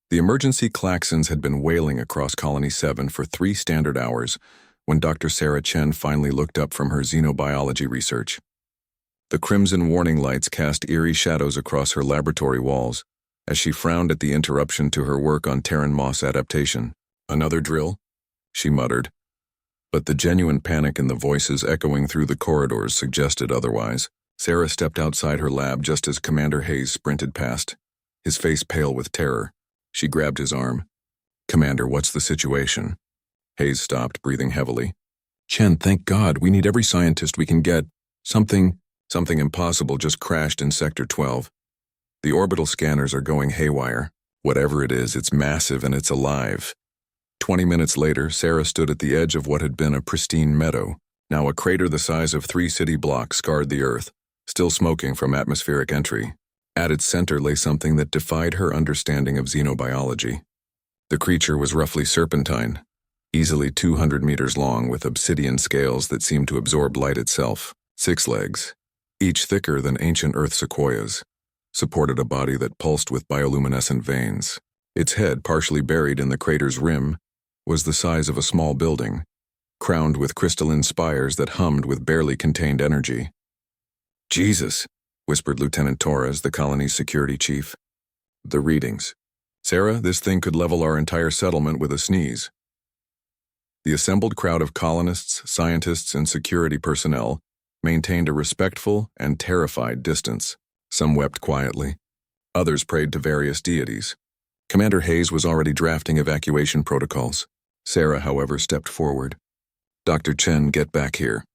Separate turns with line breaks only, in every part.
The emergency klaxons had been wailing across Colony 7 for 3 standard hours when Dr. Sarah Chen finally looked up from her xenobiology research. The crimson warning lights cast eerie shadows across her laboratory walls as she frowned at the interruption to her work on Terran moss adaptation. "Another drill?" she muttered. But the genuine panic in the voices echoing through the corridors suggested otherwise. Sarah stepped outside her lab just as Commander Hayes sprinted past, his face pale with terror. She grabbed his arm. "Commander, what's the situation?" Hayes stopped, breathing heavily. "Chen, thank God, we need every scientist we can get. Something impossible just crashed in Sector 12. The orbital scanners are going haywire. Whatever it is, it's massive and it's alive." 20 minutes later, Sarah stood at the edge of what had been a pristine meadow. Now a crater the size of 3 city blocks scarred the Earth, still smoking from atmospheric entry. At its center lay something that defied her understanding of xenobiology. The creature was roughly serpentine, easily 200 meters long with obsidian scales that seemed to absorb light itself. 6 legs, each thicker than ancient Earth sequoias, supported a body that pulsed with bioluminescent veins. Its head, partially buried in the crater's rim, was the size of a small building, crowned with crystalline spires that hummed with barely contained energy. "Jesus," whispered Lieutenant Torres, the colony's security chief. "The readings. Sarah, this thing could level our entire settlement with a sneeze." The assembled crowd of colonists, scientists, and security personnel maintained a respectful and terrified distance. Some wept quietly. Others prayed to various deities. Commander Hayes was already drafting evacuation protocols. Sarah, however, stepped forward. "Dr. Chen, get back here."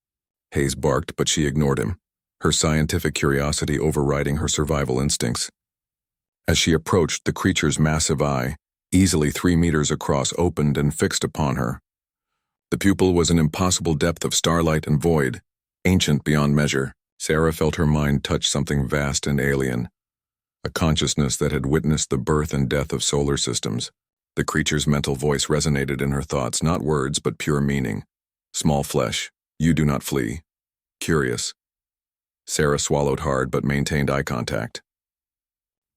Hayes barked, but she ignored him, her scientific curiosity overriding her survival instincts. As she approached, the creature's massive eye, easily 3 meters across, opened and fixed upon her. The pupil was an impossible depth of starlight and void, ancient beyond measure. Sarah felt her mind touch something vast and alien, a consciousness that had witnessed the birth and death of solar systems. The creature's mental voice resonated in her thoughts, not words but pure meaning. "Small flesh, you do not flee. Curious." Sarah swallowed hard but maintained eye contact.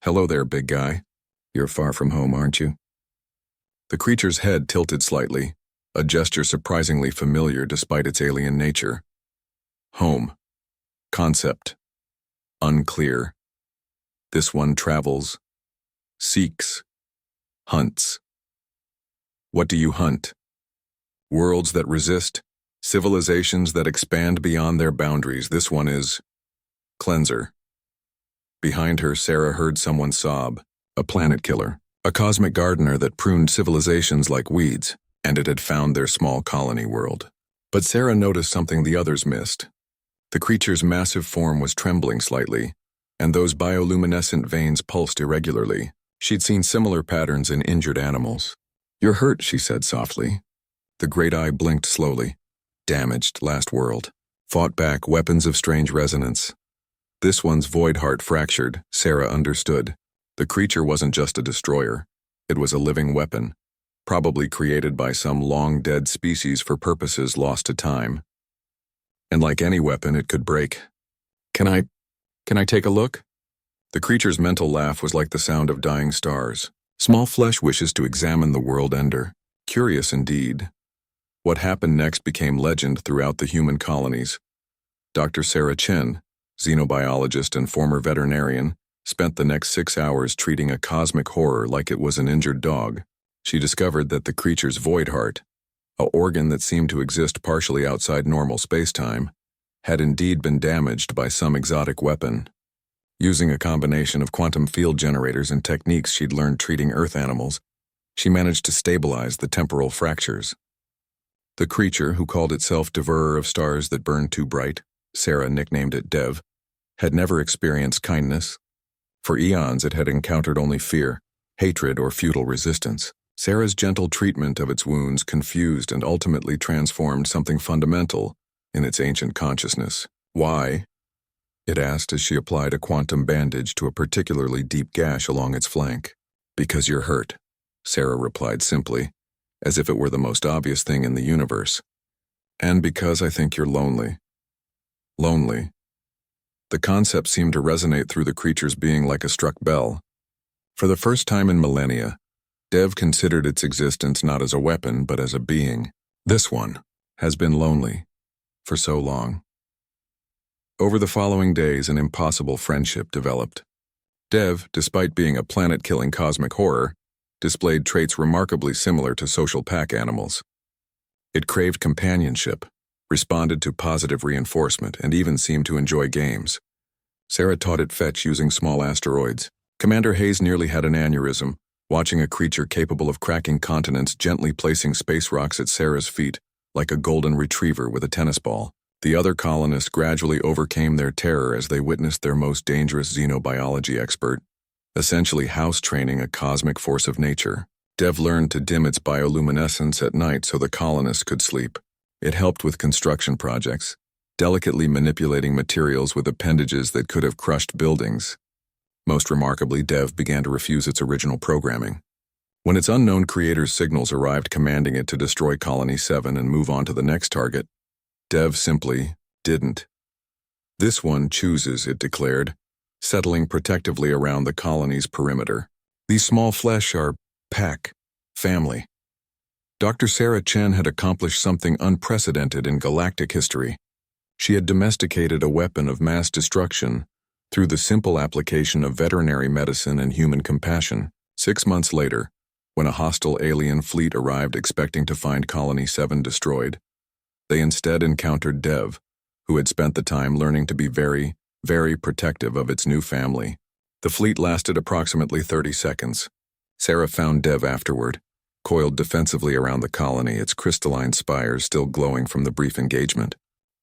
"Hello there, big guy. You're far from home, aren't you?" The creature's head tilted slightly, a gesture surprisingly familiar despite its alien nature. Home. Concept. Unclear. This one travels, seeks, hunts. What do you hunt? Worlds that resist, civilizations that expand beyond their boundaries. This one is Cleanser. Behind her, Sarah heard someone sob. A planet killer, a cosmic gardener that pruned civilizations like weeds, and it had found their small colony world. But Sarah noticed something the others missed. The creature's massive form was trembling slightly, and those bioluminescent veins pulsed irregularly. She'd seen similar patterns in injured animals. "You're hurt," she said softly. The great eye blinked slowly. Damaged, last world. Fought back, weapons of strange resonance. This one's void heart fractured, Sarah understood. The creature wasn't just a destroyer. It was a living weapon, probably created by some long-dead species for purposes lost to time. And like any weapon, it could break. Can I take a look?" The creature's mental laugh was like the sound of dying stars. Small flesh wishes to examine the world ender. Curious indeed. What happened next became legend throughout the human colonies. Dr. Sarah Chen, xenobiologist and former veterinarian, spent the next 6 hours treating a cosmic horror like it was an injured dog. She discovered that the creature's void heart, an organ that seemed to exist partially outside normal spacetime, had indeed been damaged by some exotic weapon. Using a combination of quantum field generators and techniques she'd learned treating Earth animals, she managed to stabilize the temporal fractures. The creature, who called itself Devourer of Stars That Burn Too Bright, Sarah nicknamed it Dev, had never experienced kindness. For eons it had encountered only fear, hatred, or futile resistance. Sarah's gentle treatment of its wounds confused and ultimately transformed something fundamental in its ancient consciousness. "Why?" it asked as she applied a quantum bandage to a particularly deep gash along its flank. "Because you're hurt," Sarah replied simply, as if it were the most obvious thing in the universe. "And because I think you're lonely." Lonely. The concept seemed to resonate through the creature's being like a struck bell. For the first time in millennia, Dev considered its existence not as a weapon, but as a being. This one has been lonely for so long. Over the following days, an impossible friendship developed. Dev, despite being a planet-killing cosmic horror, displayed traits remarkably similar to social pack animals. It craved companionship, responded to positive reinforcement, and even seemed to enjoy games. Sarah taught it fetch using small asteroids. Commander Hayes nearly had an aneurysm, watching a creature capable of cracking continents gently placing space rocks at Sarah's feet, like a golden retriever with a tennis ball. The other colonists gradually overcame their terror as they witnessed their most dangerous xenobiology expert, essentially house-training a cosmic force of nature. Dev learned to dim its bioluminescence at night so the colonists could sleep. It helped with construction projects, delicately manipulating materials with appendages that could have crushed buildings. Most remarkably, Dev began to refuse its original programming. When its unknown creator's signals arrived commanding it to destroy Colony 7 and move on to the next target, Dev simply didn't. This one chooses, it declared, settling protectively around the colony's perimeter. These small flesh are pack, family. Dr. Sarah Chen had accomplished something unprecedented in galactic history. She had domesticated a weapon of mass destruction through the simple application of veterinary medicine and human compassion. 6 months later, when a hostile alien fleet arrived expecting to find Colony 7 destroyed, they instead encountered Dev, who had spent the time learning to be very, very protective of its new family. The fleet lasted approximately 30 seconds. Sarah found Dev afterward, coiled defensively around the colony, its crystalline spires still glowing from the brief engagement.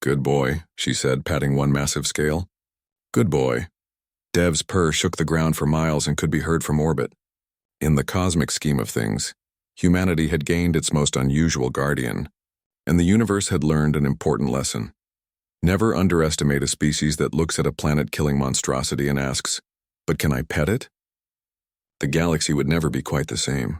"Good boy," she said, patting one massive scale. "Good boy." Dev's purr shook the ground for miles and could be heard from orbit. In the cosmic scheme of things, humanity had gained its most unusual guardian, and the universe had learned an important lesson. Never underestimate a species that looks at a planet-killing monstrosity and asks, "But can I pet it?" The galaxy would never be quite the same.